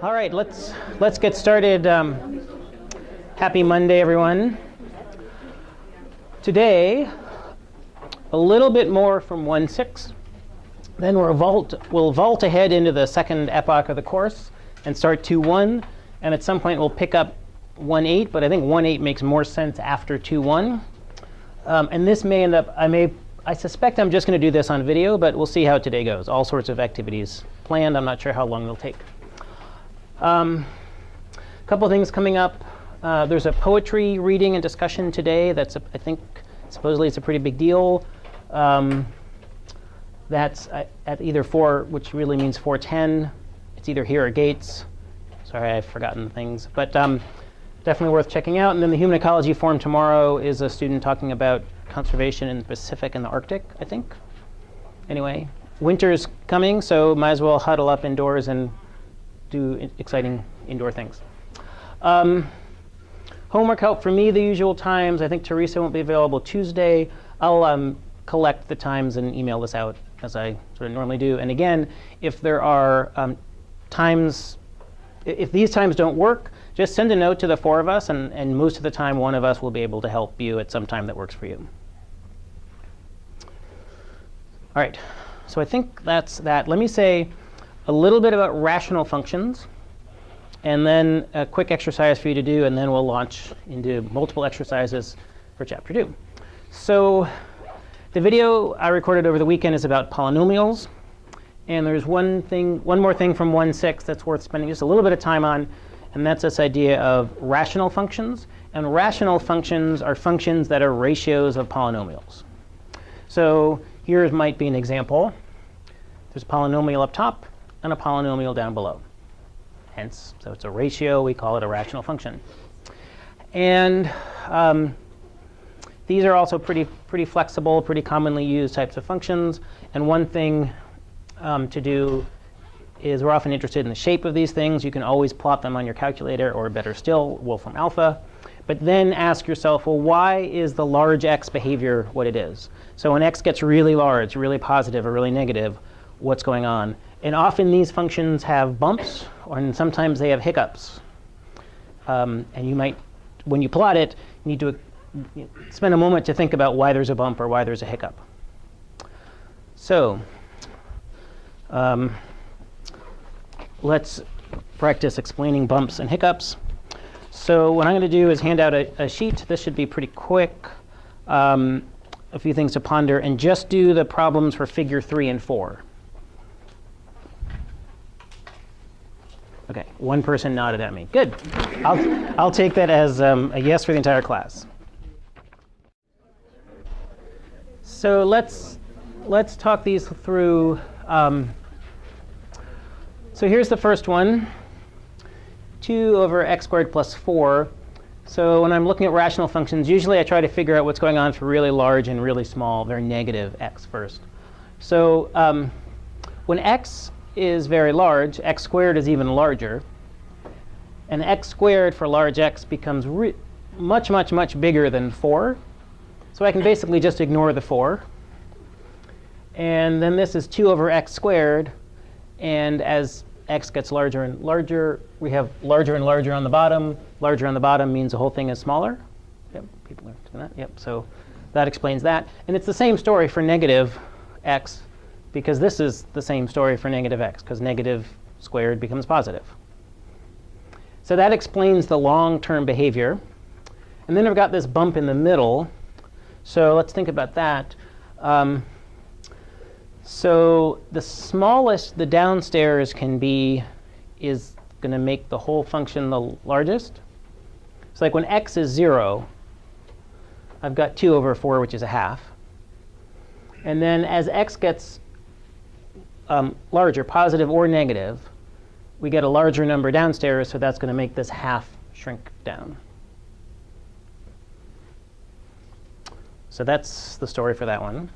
All right, let's get started. Happy Monday, everyone. Today, a little bit more from 1.6. Then we'll vault ahead into the second epoch of the course and start 2.1. And at some point, we'll pick up 1.8. But I think 1.8 makes more sense after 2.1. And this may end up, I suspect I'm just going to do this on video, but we'll see how today goes. All sorts of activities planned. I'm not sure how long they'll take. A couple of things coming up. There's a poetry reading and discussion today. That's, I think, supposedly it's a pretty big deal. That's at either 4, which really means 4:10. It's either here or Gates. Sorry, I've forgotten things. But definitely worth checking out. And then the Human Ecology Forum tomorrow is a student talking about conservation in the Pacific and the Arctic, I think. Anyway, winter's coming, so might as well huddle up indoors and do exciting indoor things. Homework help for me the usual times. I think Teresa won't be available Tuesday. I'll collect the times and email this out as I sort of normally do. And again, if there are times, if these times don't work, just send a note to the 4 of us, and most of the time one of us will be able to help you at some time that works for you. All right, so I think that's that. Let me say a little bit about rational functions, and then a quick exercise for you to do, and then we'll launch into multiple exercises for chapter 2. So the video I recorded over the weekend is about polynomials. And there's one more thing from 1.6 that's worth spending just a little bit of time on, and that's this idea of rational functions. And rational functions are functions that are ratios of polynomials. So here might be an example. There's a polynomial up top and a polynomial down below. Hence, so it's a ratio. We call it a rational function. And these are also pretty flexible, pretty commonly used types of functions. And one thing to do is we're often interested in the shape of these things. You can always plot them on your calculator, or better still, Wolfram alpha. But then ask yourself, well, why is the large x behavior what it is? So when x gets really large, really positive, or really negative, what's going on? And often these functions have bumps, and sometimes they have hiccups. And you might, when you plot it, you need to spend a moment to think about why there's a bump or why there's a hiccup. So let's practice explaining bumps and hiccups. So what I'm going to do is hand out a sheet. This should be pretty quick. A few things to ponder, and just do the problems for figure 3 and 4. OK, one person nodded at me. Good. I'll take that as a yes for the entire class. So let's talk these through. So here's the first one, 2 over x squared plus 4. So when I'm looking at rational functions, usually I try to figure out what's going on for really large and really small, very negative x first. So when x is very large, x squared is even larger. And x squared for large x becomes much, much, much bigger than 4. So I can basically just ignore the 4. And then this is 2 over x squared. And as x gets larger and larger, we have larger and larger on the bottom. Larger on the bottom means the whole thing is smaller. Yep, people are doing that. Yep, so that explains that. And it's the same story for negative x, because this is the same story for negative x, because negative squared becomes positive. So that explains the long-term behavior. And then I've got this bump in the middle. So let's think about that. So the smallest the downstairs can be is going to make the whole function the largest. So like when x is 0, I've got 2 over 4, which is a half. And then as x gets larger, positive or negative, we get a larger number downstairs, so that's going to make this half shrink down. So that's the story for that one.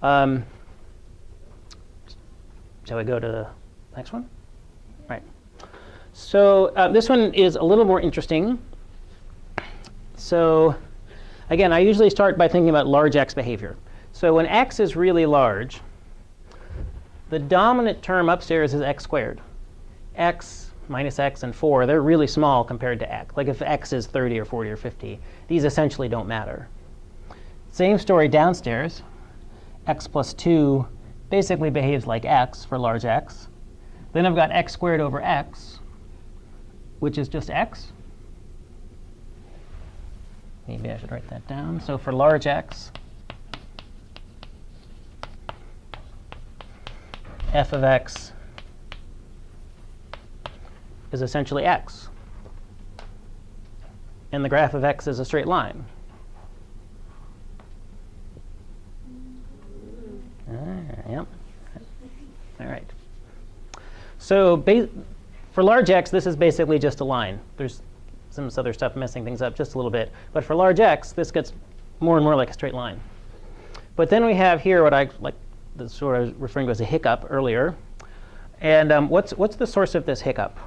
Shall we go to the next one? All right. So this one is a little more interesting. So again, I usually start by thinking about large x behavior. So when x is really large, the dominant term upstairs is x squared. x, minus x, and 4, they're really small compared to x. Like if x is 30 or 40 or 50, these essentially don't matter. Same story downstairs. X plus 2 basically behaves like x for large x. Then I've got x squared over x, which is just x. Maybe I should write that down. So for large x, f of x is essentially x. And the graph of x is a straight line. Yep. All right. So for large x, this is basically just a line. There's some other stuff messing things up just a little bit. But for large x, this gets more and more like a straight line. But then we have here what I like the sort of referring to as a hiccup earlier. And what's the source of this hiccup?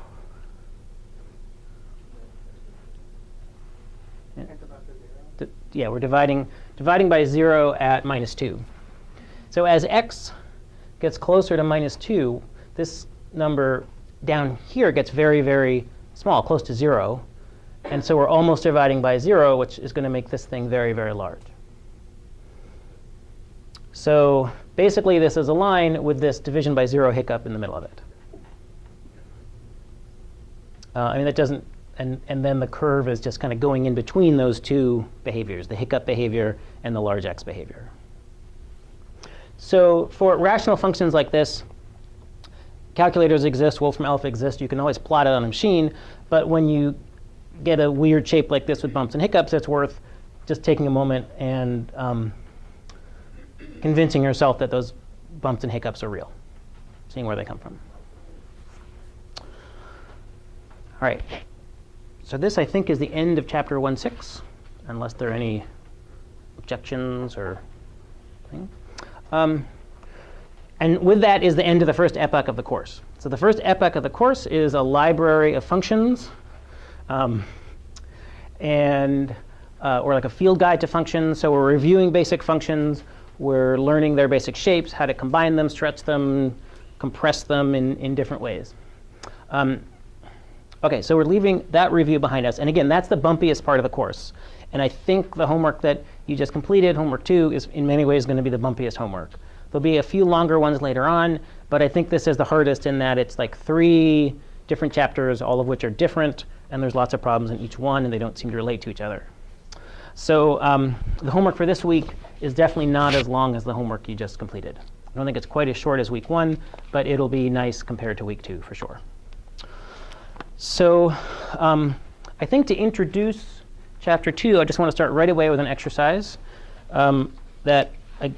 Yeah, we're dividing by 0 at minus 2. So as x gets closer to minus 2, this number down here gets very, very small, close to 0. And so we're almost dividing by 0, which is going to make this thing very, very large. So basically, this is a line with this division by 0 hiccup in the middle of it. I mean, that doesn't, and then the curve is just kind of going in between those two behaviors, the hiccup behavior and the large x behavior. So for rational functions like this, calculators exist, Wolfram Alpha exists. You can always plot it on a machine. But when you get a weird shape like this with bumps and hiccups, it's worth just taking a moment and convincing yourself that those bumps and hiccups are real, seeing where they come from. All right. So this, I think, is the end of chapter 1.6, unless there are any objections or thing. And with that is the end of the first epoch of the course. So the first epoch of the course is a library of functions, or like a field guide to functions. So we're reviewing basic functions. We're learning their basic shapes, how to combine them, stretch them, compress them in different ways. OK, so we're leaving that review behind us. And again, that's the bumpiest part of the course. And I think the homework that you just completed, homework 2, is in many ways going to be the bumpiest homework. There'll be a few longer ones later on. But I think this is the hardest in that it's like 3 different chapters, all of which are different. And there's lots of problems in each one, and they don't seem to relate to each other. So the homework for this week is definitely not as long as the homework you just completed. I don't think it's quite as short as week 1, but it'll be nice compared to week 2 for sure. So I think to introduce chapter 2, I just want to start right away with an exercise that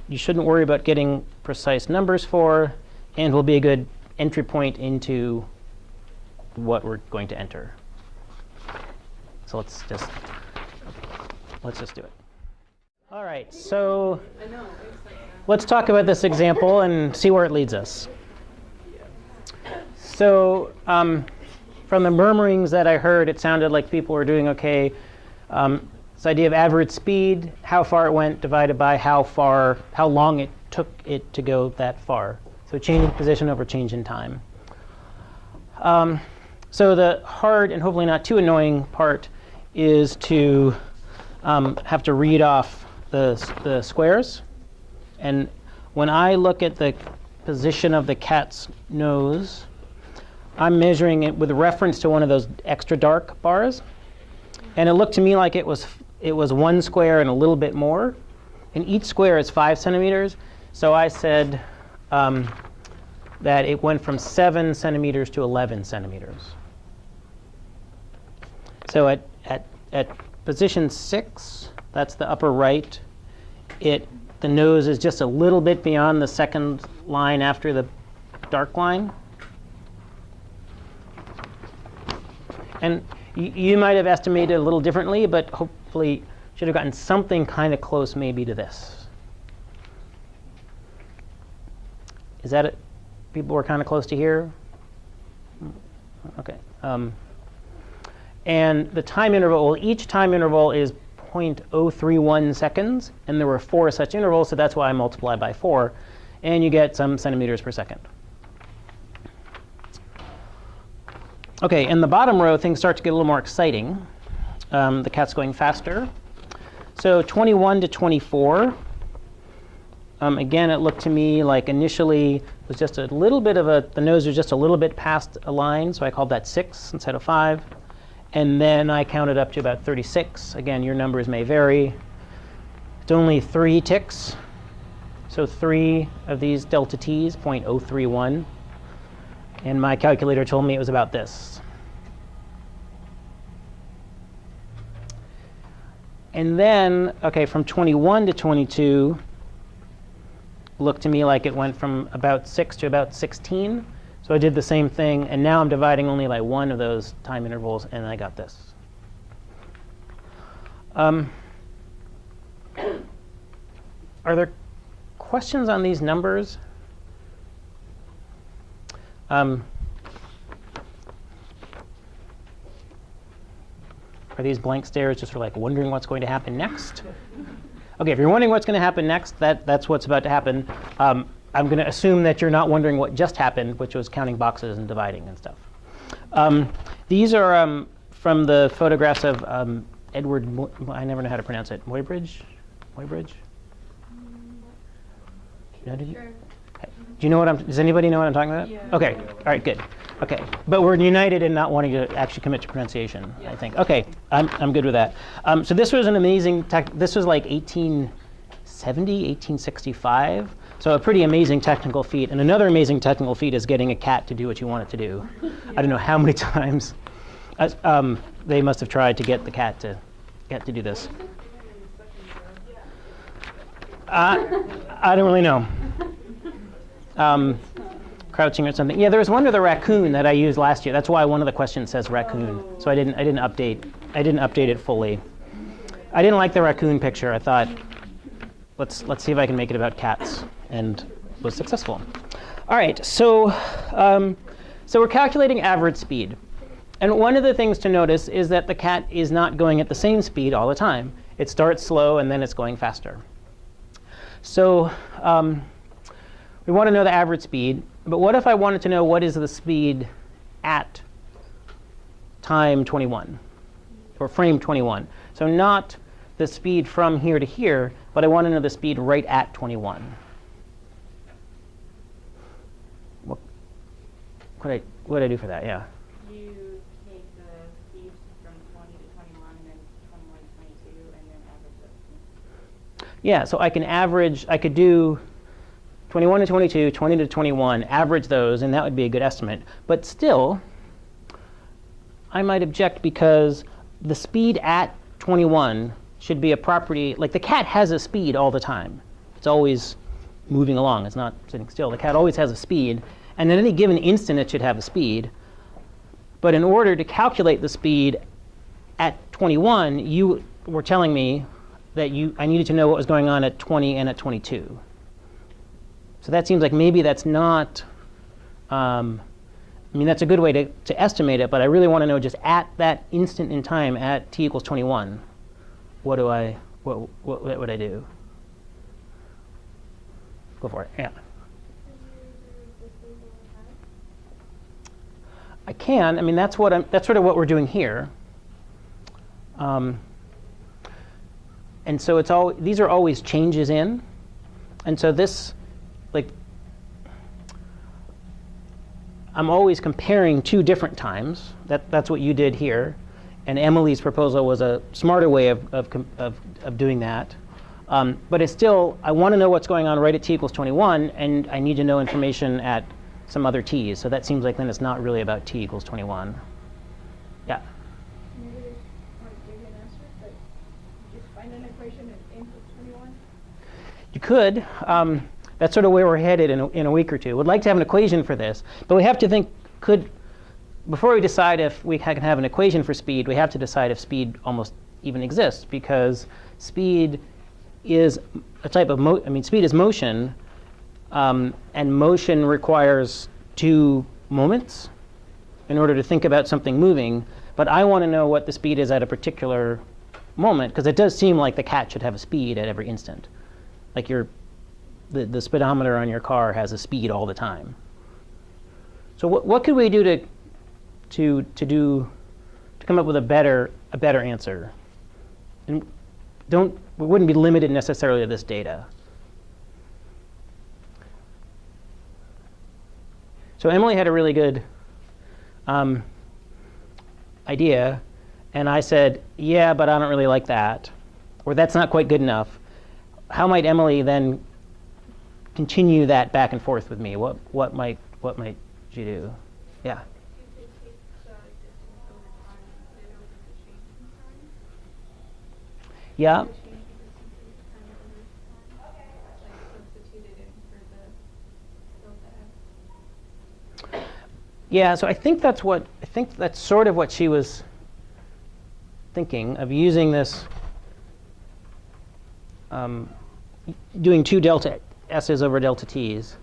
you shouldn't worry about getting precise numbers for, and will be a good entry point into what we're going to enter. So let's just do it. All right, so let's talk about this example and see where it leads us. So from the murmurings that I heard, it sounded like people were doing OK. This idea of average speed, how far it went divided by how long it took it to go that far. So change in position over change in time. So the hard and hopefully not too annoying part is to have to read off the squares. And when I look at the position of the cat's nose, I'm measuring it with reference to one of those extra dark bars. And it looked to me like it was 1 square and a little bit more. And each square is 5 centimeters. So I said that it went from 7 centimeters to 11 centimeters. So at position 6, that's the upper right, the nose is just a little bit beyond the second line after the dark line. And you might have estimated a little differently, but hopefully should have gotten something kind of close maybe to this. Is that it? People were kind of close to here? OK. And the time interval, each time interval is 0.031 seconds. And there were 4 such intervals, so that's why I multiplied by 4. And you get some centimeters per second. OK, in the bottom row, things start to get a little more exciting. The cat's going faster. So 21 to 24. Again, it looked to me like initially it was just a little bit of the nose was just a little bit past a line, so I called that 6 instead of 5. And then I counted up to about 36. Again, your numbers may vary. It's only 3 ticks. So 3 of these delta t's, 0.031. And my calculator told me it was about this. And then, OK, from 21 to 22, looked to me like it went from about 6 to about 16. So I did the same thing. And now I'm dividing only by one of those time intervals. And I got this. Are there questions on these numbers? Are these blank stares just for like wondering what's going to happen next? OK, if you're wondering what's going to happen next, that's what's about to happen. I'm going to assume that you're not wondering what just happened, which was counting boxes and dividing and stuff. These are from the photographs of Edward, I never know how to pronounce it, Muybridge? Muybridge? No, did you? Sure. Do you know what does anybody know what I'm talking about? Yeah. OK, all right, good. OK, but we're united in not wanting to actually commit to pronunciation, yeah. I think. OK, I'm good with that. So this was an amazing, this was like 1870, 1865. So a pretty amazing technical feat. And another amazing technical feat is getting a cat to do what you want it to do. Yeah. I don't know how many times they must have tried to get the cat to do this. I don't really know. Crouching or something. Yeah, there was one with a raccoon that I used last year. That's why one of the questions says raccoon. So I didn't update it fully. I didn't like the raccoon picture. I thought, let's see if I can make it about cats, and was successful. All right, so we're calculating average speed. And one of the things to notice is that the cat is not going at the same speed all the time. It starts slow, and then it's going faster. So we want to know the average speed. But what if I wanted to know what is the speed at time 21, or frame 21? So not the speed from here to here, but I want to know the speed right at 21. What would I do for that? Yeah. You take the speed from 20 to 21, and then 21 to 22, and then average those. Yeah, so I can average, I could do 21 to 22, 20 to 21, average those, and that would be a good estimate. But still, I might object because the speed at 21 should be a property, like the cat has a speed all the time. It's always moving along. It's not sitting still. The cat always has a speed. And at any given instant, it should have a speed. But in order to calculate the speed at 21, you were telling me that I needed to know what was going on at 20 and at 22. So that seems like maybe that's not, I mean, that's a good way to estimate it, but I really want to know just at that instant in time at t equals 21, what would I do? Go for it, yeah. I can. I mean, that's sort of what we're doing here. And so these are always changes in. And so this, like, I'm always comparing two different times. That's what you did here. And Emily's proposal was a smarter way of doing that. But it's still, I want to know what's going on right at t equals 21, and I need to know information at some other t's. So that seems like then it's not really about t equals 21. Yeah? Maybe they want to give you an answer, but just find an equation at input 21? You could. That's sort of where we're headed in a week or two. We'd like to have an equation for this. But we have to think, before we decide if we can have an equation for speed, we have to decide if speed almost even exists. Because speed is a type of speed is motion. And motion requires two moments in order to think about something moving. But I want to know what the speed is at a particular moment, because it does seem like the cat should have a speed at every instant. Like the speedometer on your car has a speed all the time. So what could we do to come up with a better answer. And we wouldn't be limited necessarily to this data. So Emily had a really good idea, and I said, yeah, but I don't really like that, or that's not quite good enough. How might Emily then continue that back and forth with me? What might she do? Yeah. You could take the distance over time and put it over the change in time. Yeah. The change in distance kind of over time. Like substitute it in for the delta x. Yeah, so I think that's sort of what she was thinking of, using this, doing 2 delta s's over delta t's.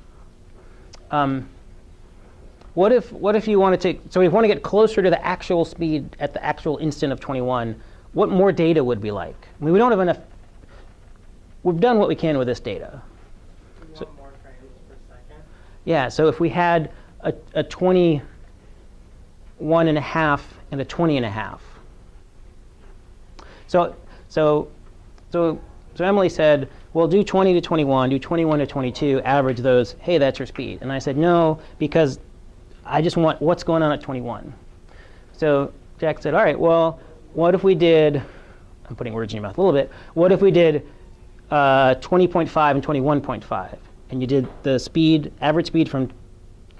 What if you want to take, so we want to get closer to the actual speed at the actual instant of 21, what more data would we like? I mean, we don't have enough, we've done what we can with this data. You So, want more frames per second? yeah, so if we had a 21 and a half and a 20 and a half. So Emily said, well, do 20 to 21, do 21 to 22, average those, hey, that's your speed. And I said, no, because I just want what's going on at 21. So Jack said, all right, well, what if we did, I'm putting words in your mouth a little bit, what if we did 20.5 and 21.5? And you did the speed, average speed from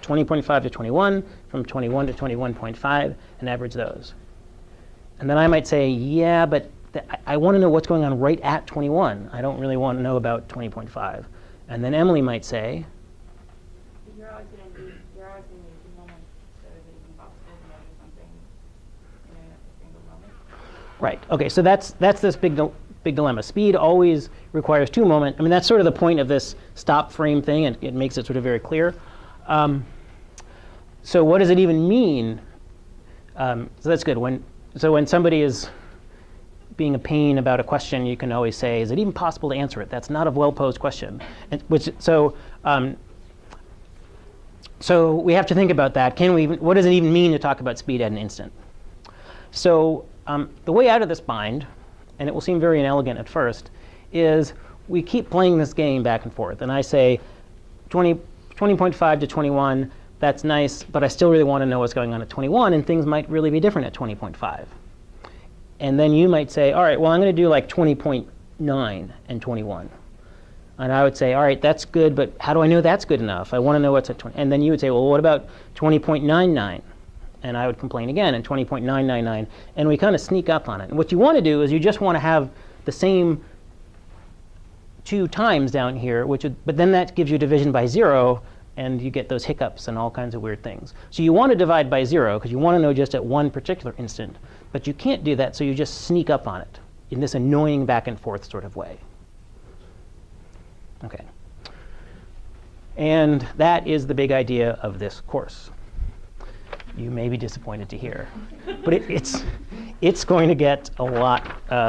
20.5 to 21, from 21 to 21.5, and average those. And then I might say, yeah, but I want to know what's going on right at 21. I don't really want to know about 20.5. And then Emily might say, You're always going to use the moment, so that it's impossible to measure something in a single moment. right, OK, so that's this big dilemma. Speed always requires 2 moments. I mean, that's sort of the point of this stop frame thing, and it makes it sort of very clear. So what does it even mean? So that's good. When somebody is being a pain about a question, you can always say, is it even possible to answer it? That's not a well-posed question. And so we have to think about that. What does it even mean to talk about speed at an instant? So the way out of this bind, and it will seem very inelegant at first, is we keep playing this game back and forth. And I say 20.5 to 21, that's nice, but I still really want to know what's going on at 21, and things might really be different at 20.5. And then you might say, all right, well, I'm going to do like 20.9 and 21. And I would say, all right, that's good, but how do I know that's good enough? I want to know what's at 20. And then you would say, well, what about 20.99? And I would complain again, and 20.999. And we kind of sneak up on it. And what you want to do is you just want to have the same 2 times down here, but then that gives you division by 0, and you get those hiccups and all kinds of weird things. So you want to divide by 0, because you want to know just at one particular instant. But you can't do that, so you just sneak up on it in this annoying back and forth sort of way. OK. And that is the big idea of this course. You may be disappointed to hear. But it's going to get a lot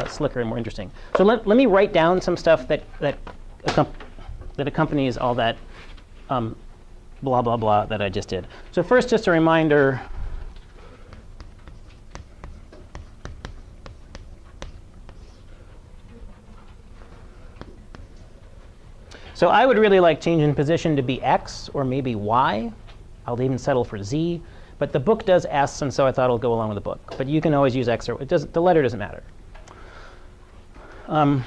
slicker and more interesting. So let me write down some stuff that accompanies all that blah, blah, blah that I just did. So first, just a reminder. So I would really like change in position to be x or maybe y. I'll even settle for z. But the book does s, and so I thought it'll go along with the book. But you can always use x, or the letter doesn't matter. And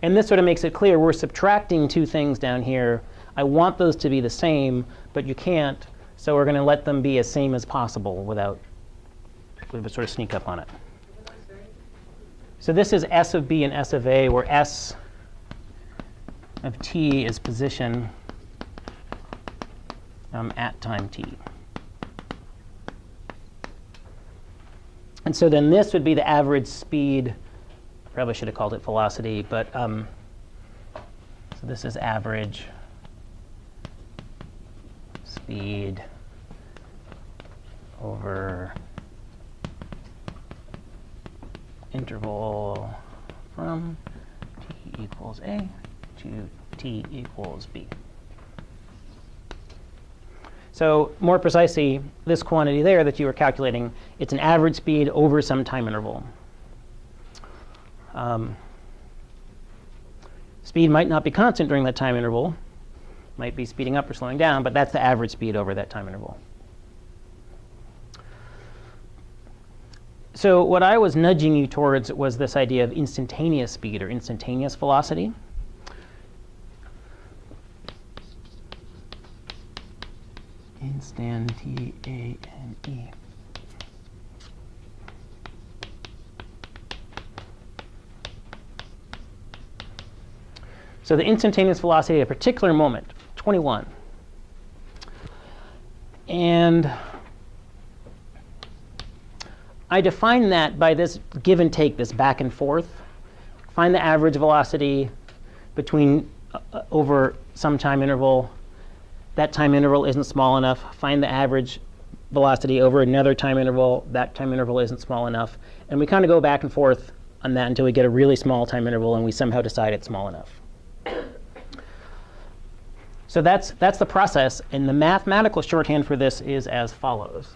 this sort of makes it clear we're subtracting 2 things down here. I want those to be the same, but you can't. So we're going to let them be as same as possible without sort of sneak up on it. So this is s of b and s of a, where s of t is position at time t. And so then this would be the average speed. Probably should have called it velocity, but so this is average speed over interval from t equals a to t equals b. So more precisely, this quantity there that you were calculating, it's an average speed over some time interval. Speed might not be constant during that time interval. Might be speeding up or slowing down, but that's the average speed over that time interval. So what I was nudging you towards was this idea of instantaneous speed or instantaneous velocity. T-A-N-E. So the instantaneous velocity at a particular moment, 21. And I define that by this give and take, this back and forth. Find the average velocity between over some time interval. That time interval isn't small enough. Find the average velocity over another time interval. That time interval isn't small enough. And we kind of go back and forth on that until we get a really small time interval and we somehow decide it's small enough. So that's the process. And the mathematical shorthand for this is as follows.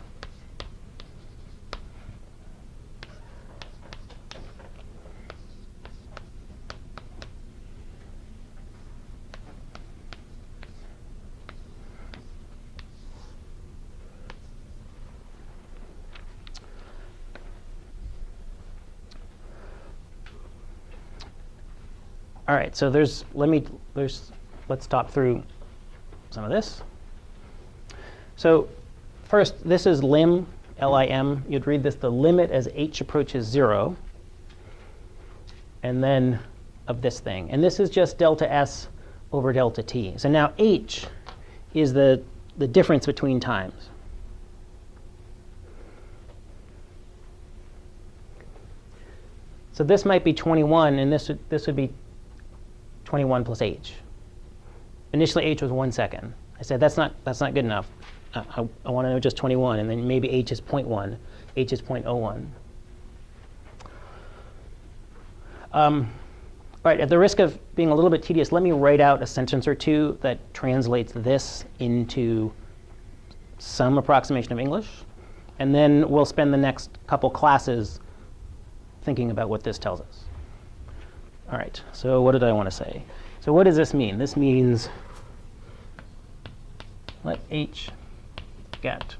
All right, so let's talk through some of this. So first, this is lim, L-I-M. You'd read this, the limit as h approaches 0, and then of this thing. And this is just delta s over delta t. So now h is the difference between times. So this might be 21, and this would be 21 plus h. Initially, h was 1 second. I said that's not good enough. I want to know just 21, and then maybe h is 0.1, h is 0.01. All right, at the risk of being a little bit tedious, let me write out a sentence or two that translates this into some approximation of English, and then we'll spend the next couple classes thinking about what this tells us. All right, so what did I want to say? So what does this mean? This means let h get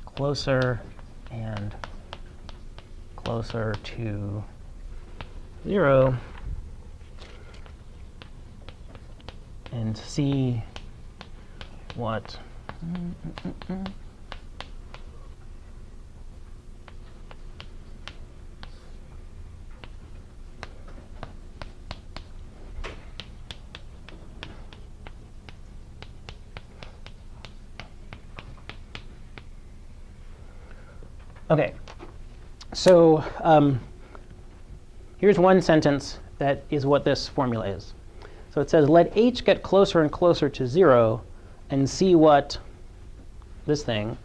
closer and closer to 0 and see what Okay, so here's one sentence that is what this formula is. So it says, let h get closer and closer to 0 and see what this thing,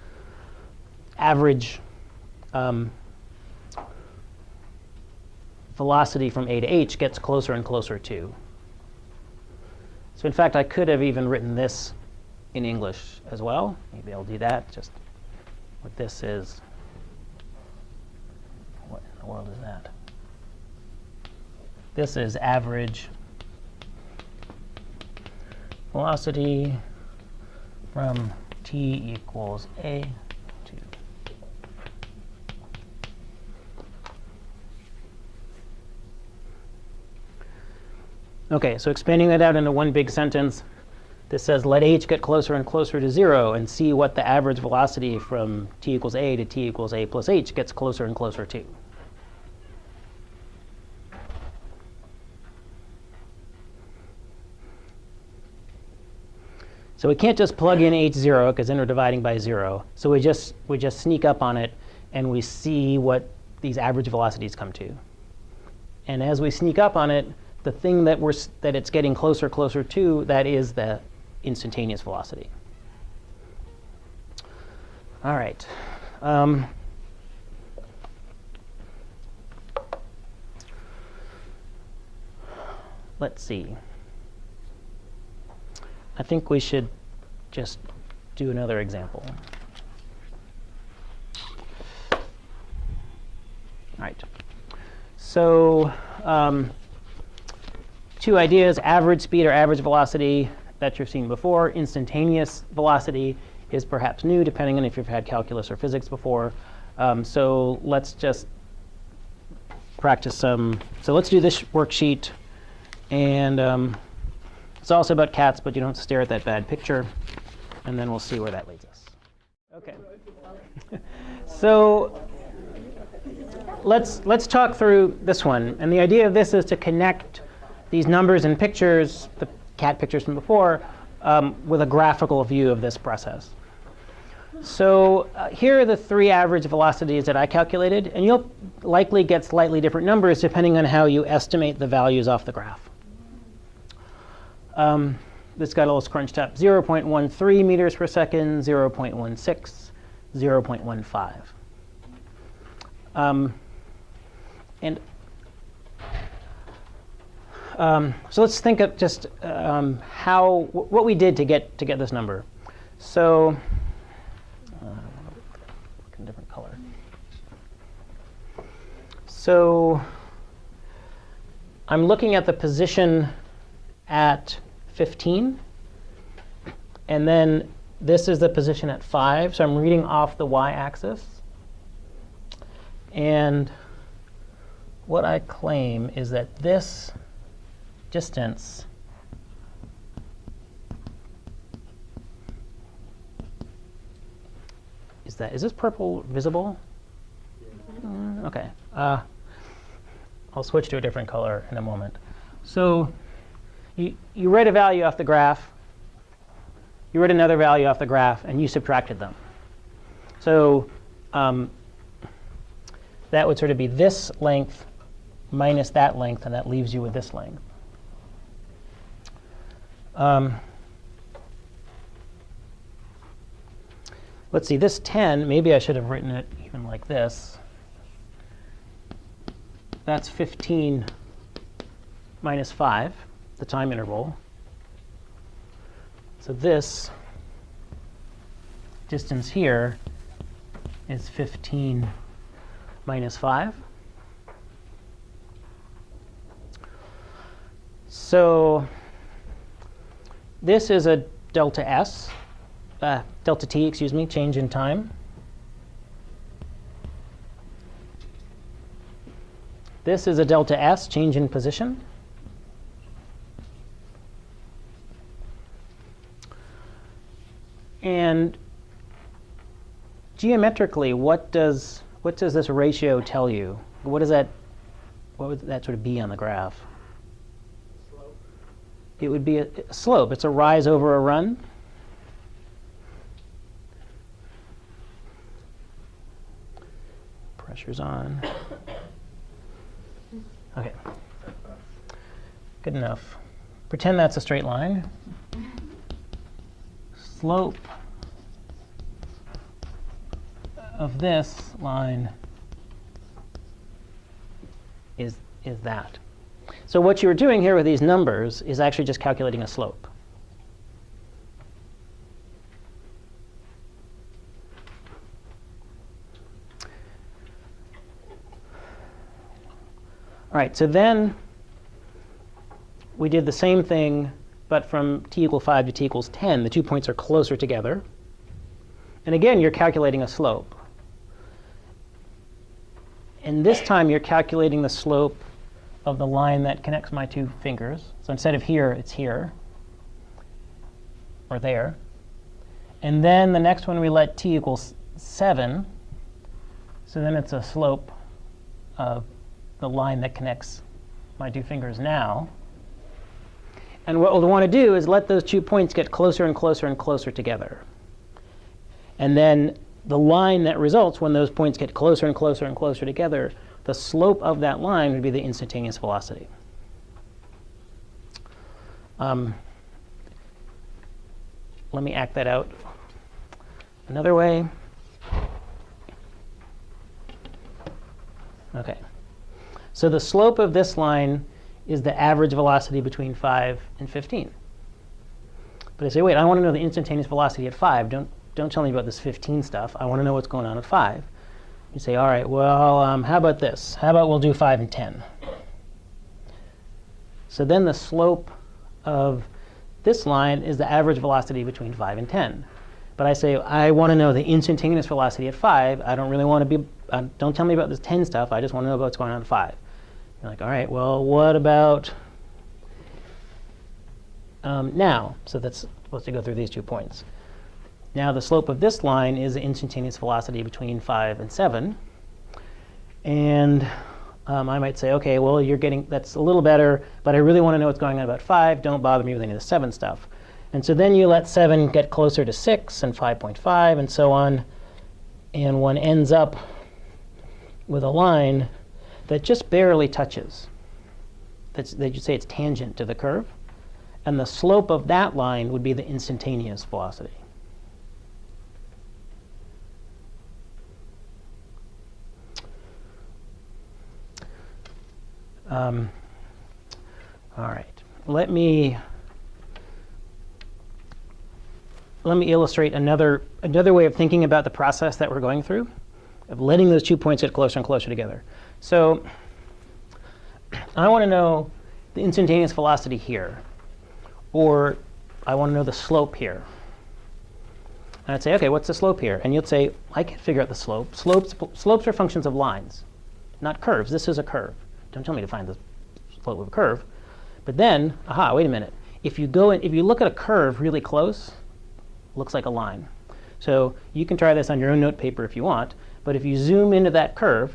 average velocity from a to h, gets closer and closer to. So in fact, I could have even written this in English as well. Maybe I'll do that. Just what this is. What in the world is that? This is average velocity from t equals a to. OK, so expanding that out into one big sentence, this says let h get closer and closer to 0 and see what the average velocity from t equals a to t equals a plus h gets closer and closer to. So we can't just plug in h0 because then we're dividing by 0. So we just sneak up on it and we see what these average velocities come to. And as we sneak up on it, the thing that it's getting closer to, that is the instantaneous velocity. All right. Let's see. I think we should just do another example. All right. So two ideas, average speed or average velocity that you've seen before. Instantaneous velocity is perhaps new, depending on if you've had calculus or physics before. So let's just practice some. So let's do this worksheet. And it's also about cats, but you don't have to stare at that bad picture. And then we'll see where that leads us. OK. So let's talk through this one. And the idea of this is to connect these numbers and pictures, the cat pictures from before, with a graphical view of this process. So here are the three average velocities that I calculated. And you'll likely get slightly different numbers depending on how you estimate the values off the graph. This got a little scrunched up. 0.13 meters per second, 0.16, 0.15. So let's think of just what we did to get this number. So look in a different color. So I'm looking at the position at 15. And then this is the position at 5. So I'm reading off the y-axis. And what I claim is that this distance is this purple visible? OK. I'll switch to a different color in a moment. So you read a value off the graph. You read another value off the graph, and you subtracted them. So that would sort of be this length minus that length, and that leaves you with this length. Let's see, this 10, maybe I should have written it even like this. That's 15 minus 5, the time interval. So this distance here is 15 minus 5. So this is a delta t, excuse me, change in time. This is a delta s, change in position. And geometrically, what does this ratio tell you? What would that sort of be on the graph? Slope. It would be a slope. It's a rise over a run. Pressure's on. OK. Good enough. Pretend that's a straight line. Slope of this line is that. So what you were doing here with these numbers is actually just calculating a slope. All right, so then we did the same thing, but from t equals 5 to t equals 10, the 2 points are closer together. And again, you're calculating a slope. And this time, you're calculating the slope of the line that connects my two fingers. So instead of here, it's here or there. And then the next one, we let t equals 7. So then it's a slope of the line that connects my two fingers now. And what we'll want to do is let those 2 points get closer and closer and closer together. And then the line that results when those points get closer and closer and closer together, the slope of that line would be the instantaneous velocity. Let me act that out another way. OK. So the slope of this line is the average velocity between 5 and 15. But I say, wait, I want to know the instantaneous velocity at 5. Don't tell me about this 15 stuff. I want to know what's going on at 5. You say, all right, well, how about this? How about we'll do 5 and 10? So then the slope of this line is the average velocity between 5 and 10. But I say, I want to know the instantaneous velocity at 5. I don't really want to be, don't tell me about this 10 stuff. I just want to know about what's going on at 5. You're like, all right, well, what about now? So that's supposed to go through these 2 points. Now the slope of this line is the instantaneous velocity between 5 and 7. And I might say, OK, well, you're getting, that's a little better, but I really want to know what's going on about 5. Don't bother me with any of the 7 stuff. And so then you let 7 get closer to 6 and 5.5 and so on. And one ends up with a line that just barely touches. That you say it's tangent to the curve. And the slope of that line would be the instantaneous velocity. All right. Let me illustrate another way of thinking about the process that we're going through, of letting those 2 points get closer and closer together. So I want to know the instantaneous velocity here, or I want to know the slope here. And I'd say, OK, what's the slope here? And you'd say, I can't figure out the slope. Slopes are functions of lines, not curves. This is a curve. Don't tell me to find the slope of a curve. But then, aha, wait a minute. If you look at a curve really close, it looks like a line. So you can try this on your own note paper if you want. But if you zoom into that curve,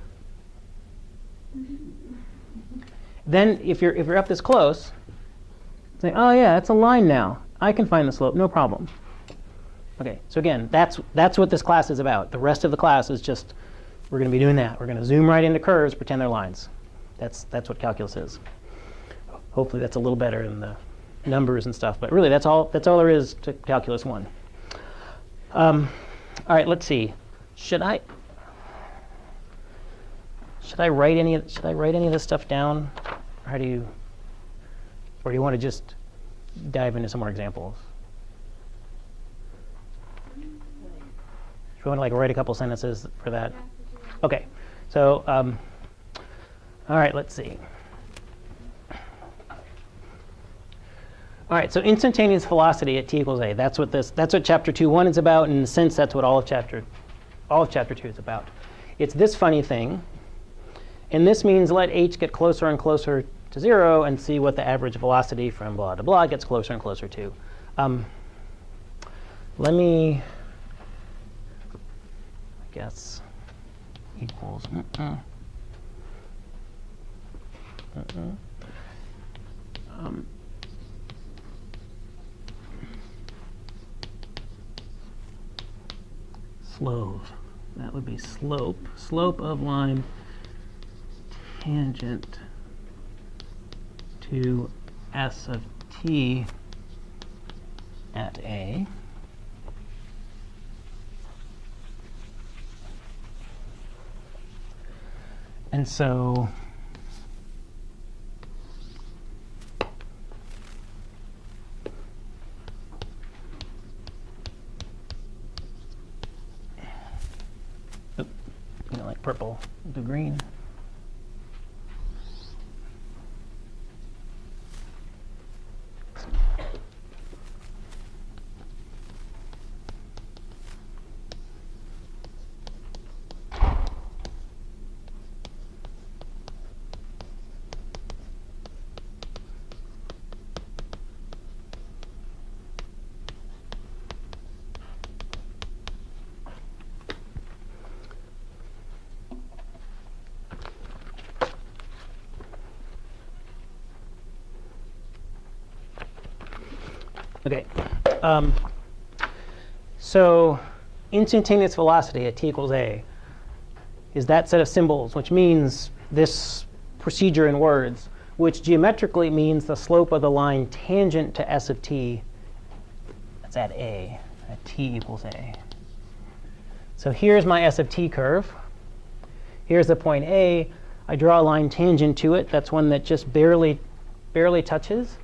then if you're up this close, say, oh yeah, it's a line now. I can find the slope, no problem. OK, so again, that's what this class is about. The rest of the class is just, we're going to be doing that. We're going to zoom right into curves, pretend they're lines. That's what calculus is. Hopefully that's a little better than the numbers and stuff. But really, that's all there is to calculus 1. All right, let's see. Should I write any of this stuff down? Or do you want to just dive into some more examples? Do you want to write a couple sentences for that? OK. So all right, let's see. All right, so instantaneous velocity at t equals a. That's what chapter 2.1 is about, and in a sense, that's what all of chapter 2 is about. It's this funny thing, and this means let h get closer and closer to 0 and see what the average velocity from blah to blah gets closer and closer to. Let me, I guess, equals. Slope. That would be slope. Slope of line tangent to s of t at a. And so like purple, do green. OK. So instantaneous velocity at t equals a is that set of symbols, which means this procedure in words, which geometrically means the slope of the line tangent to s of t. That's at a, at t equals a. So here's my s of t curve. Here's the point A. I draw a line tangent to it. That's one that just barely touches.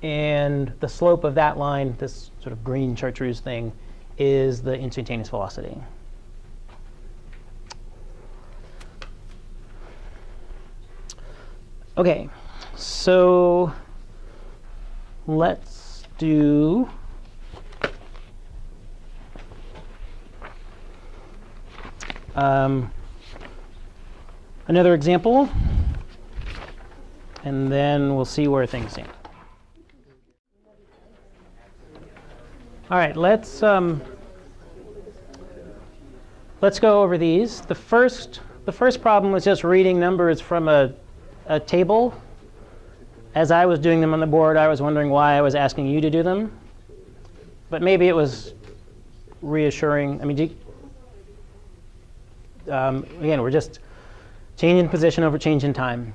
And the slope of that line, this sort of green chartreuse thing, is the instantaneous velocity. OK, so let's do another example, and then we'll see where things stand. All right, let's go over these. The first problem was just reading numbers from a table. As I was doing them on the board, I was wondering why I was asking you to do them. But maybe it was reassuring. I mean, again, we're just changing position over change in time.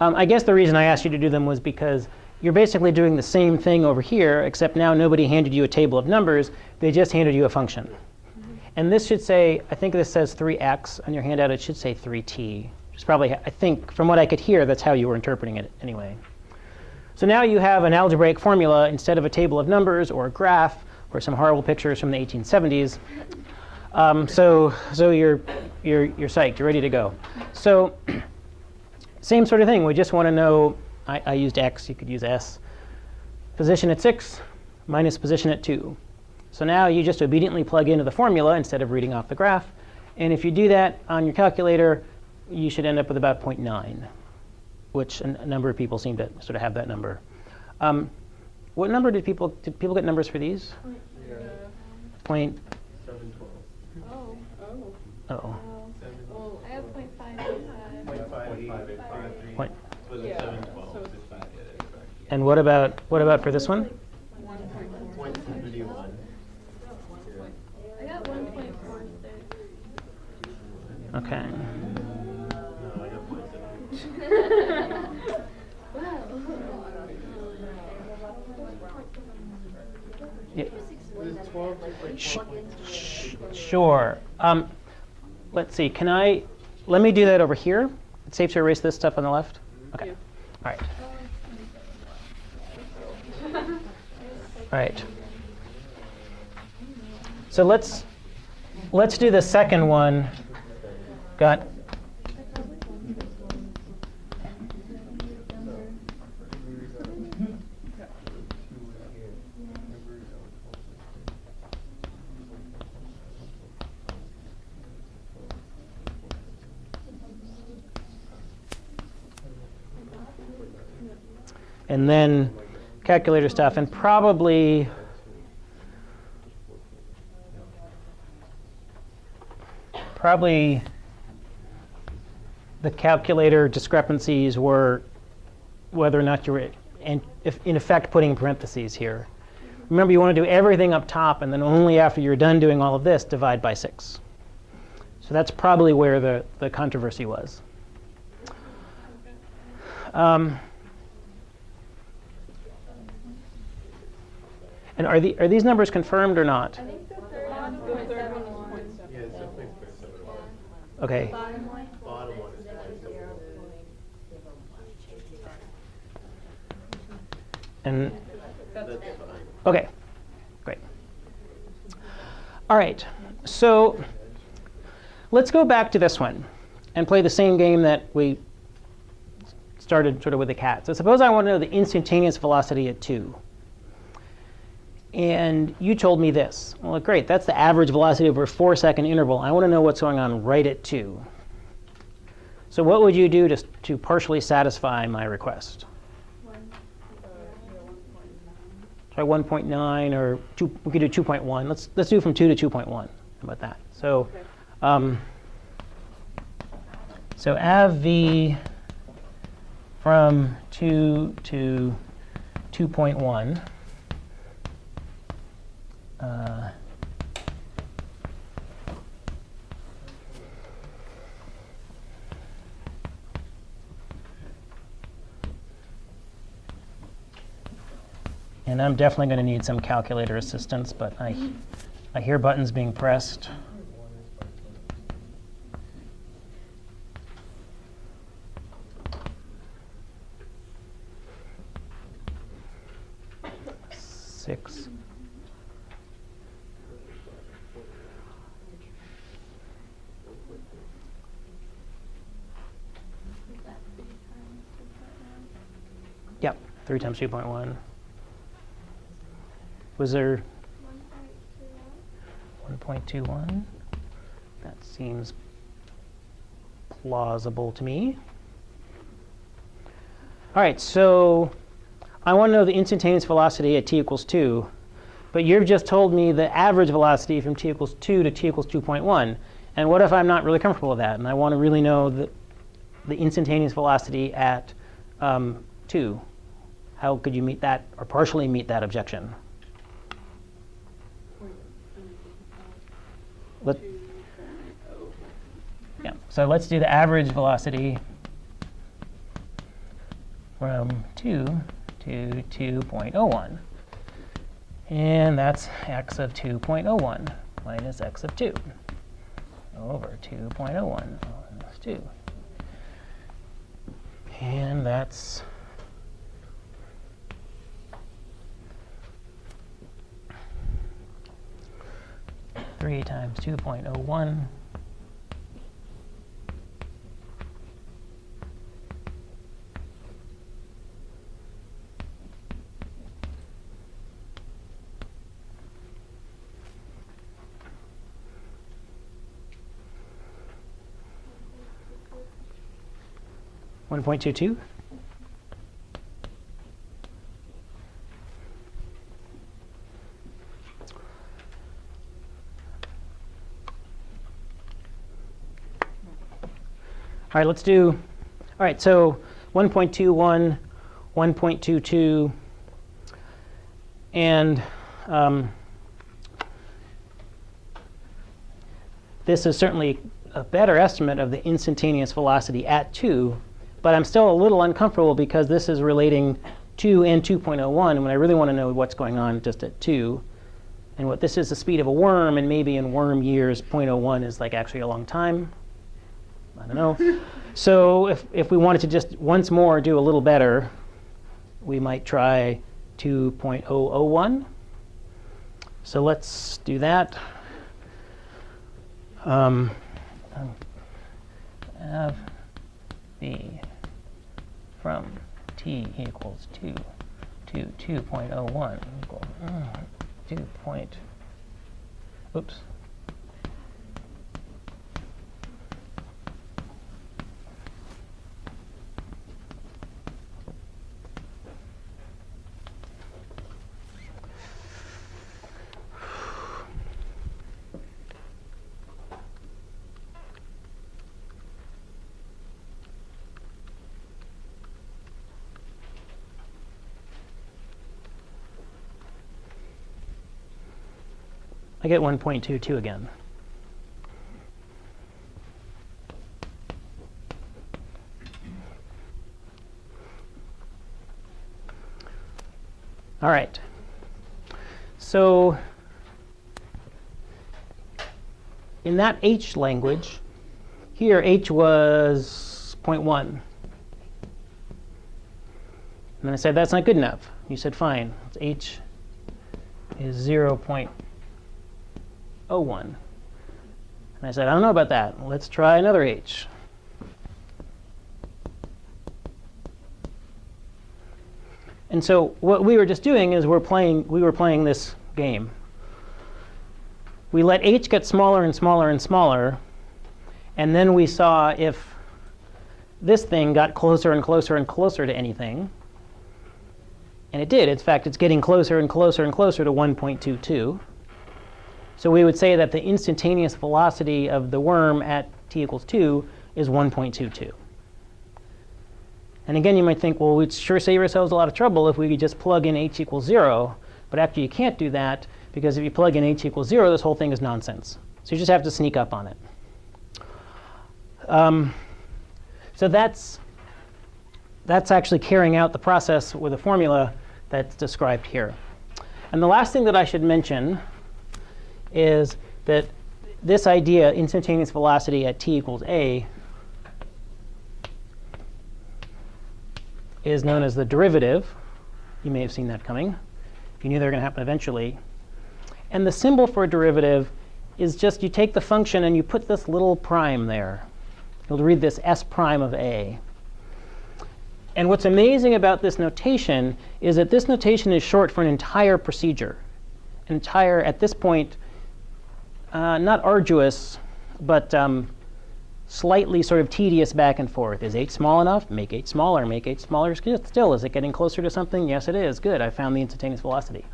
I guess the reason I asked you to do them was because you're basically doing the same thing over here, except now nobody handed you a table of numbers. They just handed you a function. And this should say, I think this says 3x. On your handout, it should say 3t. Which is probably, I think, from what I could hear, that's how you were interpreting it anyway. So now you have an algebraic formula instead of a table of numbers or a graph or some horrible pictures from the 1870s. So you're psyched. You're ready to go. So same sort of thing. We just want to know, I used x. You could use s. Position at 6 minus position at 2. So now you just obediently plug into the formula instead of reading off the graph. And if you do that on your calculator, you should end up with about 0.9, which a number of people seem to sort of have that number. What number did people get numbers for these? Point. 712. Oh. Uh-oh. Well, I have 0.585. 0.585. Point. Was it Yeah. 712? So- Just five, yeah, that's correct. And what about for this one? 0.71. I got 1.46. Okay. No, I got 0.7. Yeah. Was it 12? Sure. Let's see. Let me do that over here. It's safe to erase this stuff on the left? OK. Yeah. All right. All right. So let's do the second one. Got. And then calculator stuff, and probably the calculator discrepancies were whether or not you were, in effect, putting parentheses here. Remember, you want to do everything up top, and then only after you're done doing all of this, divide by 6. So that's probably where the controversy was. And are these numbers confirmed or not? I think the third one was 0.71. Yeah, it's definitely 0.71. OK. Bottom one. Bottom one is 0.71. And That's fine. OK, great. All right, so let's go back to this one and play the same game that we started sort of with the cat. So suppose I want to know the instantaneous velocity at 2. And you told me this. Well, great, that's the average velocity over a 4-second interval. I want to know what's going on right at 2. So what would you do to partially satisfy my request? Try 1.9 or 2. We could do 2.1. Let's do from 2 to 2.1. How about that? So, so av v from 2 to 2.1. And I'm definitely going to need some calculator assistance, but I hear buttons being pressed. 6. Yep, 3 times 2.1. Was there 1.21? That seems plausible to me. All right, so I want to know the instantaneous velocity at t equals 2. But you've just told me the average velocity from t equals 2 to t equals 2.1. And what if I'm not really comfortable with that? And I want to really know the instantaneous velocity at 2. How could you meet that, or partially meet that objection? Yeah, so let's do the average velocity from 2 to 2.01. And that's x of 2.01 minus x of 2 over 2.01 minus 2. And that's 3 times 2.01 . 1.22. All right, let's do, all right, so 1.21, 1.22, and this is certainly a better estimate of the instantaneous velocity at 2, but I'm still a little uncomfortable because this is relating 2 and 2.01, and when I really want to know what's going on just at 2. And what this is the speed of a worm, and maybe in worm years, 0.01 is like actually a long time. I don't know. So if we wanted to just once more do a little better, we might try 2.001. So let's do that. Have b from t equals 2 to 2.01 equal 2 point, oops. I get 1.22 again. All right. So in that H language, here H was 0.1. And then I said, that's not good enough. You said, fine. H is 0.01. And I said, I don't know about that. Let's try another H. And so what we were just doing is we were playing this game. We let H get smaller and smaller and smaller, and then we saw if this thing got closer and closer and closer to anything. And it did. In fact, it's getting closer and closer and closer to 1.22. So we would say that the instantaneous velocity of the worm at t equals 2 is 1.22. And again, you might think, well, we'd sure save ourselves a lot of trouble if we could just plug in h equals 0. But actually, you can't do that, because if you plug in h equals 0, this whole thing is nonsense. So you just have to sneak up on it. So that's actually carrying out the process with a formula that's described here. And the last thing that I should mention is that this idea, instantaneous velocity at t equals a, is known as the derivative. You may have seen that coming. You knew they were going to happen eventually. And the symbol for a derivative is just you take the function and you put this little prime there. You'll read this s prime of a. And what's amazing about this notation is that this notation is short for an entire procedure. An entire, at this point, not arduous, but slightly sort of tedious back and forth. Is h small enough? Make h smaller. Make h smaller still. Is it getting closer to something? Yes, it is. Good. I found the instantaneous velocity.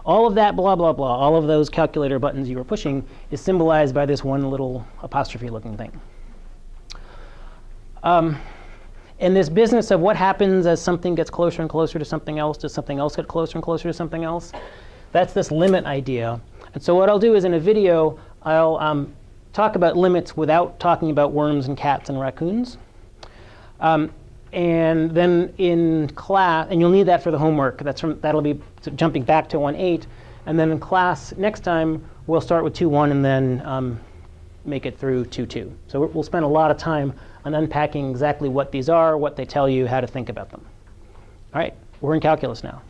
All of that blah, blah, blah, all of those calculator buttons you were pushing is symbolized by this one little apostrophe-looking thing. And this business of what happens as something gets closer and closer to something else, does something else get closer and closer to something else? That's this limit idea. And so what I'll do is in a video, I'll talk about limits without talking about worms and cats and raccoons. And then in class, and you'll need that for the homework. That'll be jumping back to 1.8. And then in class next time, we'll start with 2.1 and then make it through 2.2. So we'll spend a lot of time on unpacking exactly what these are, what they tell you, how to think about them. All right, we're in calculus now.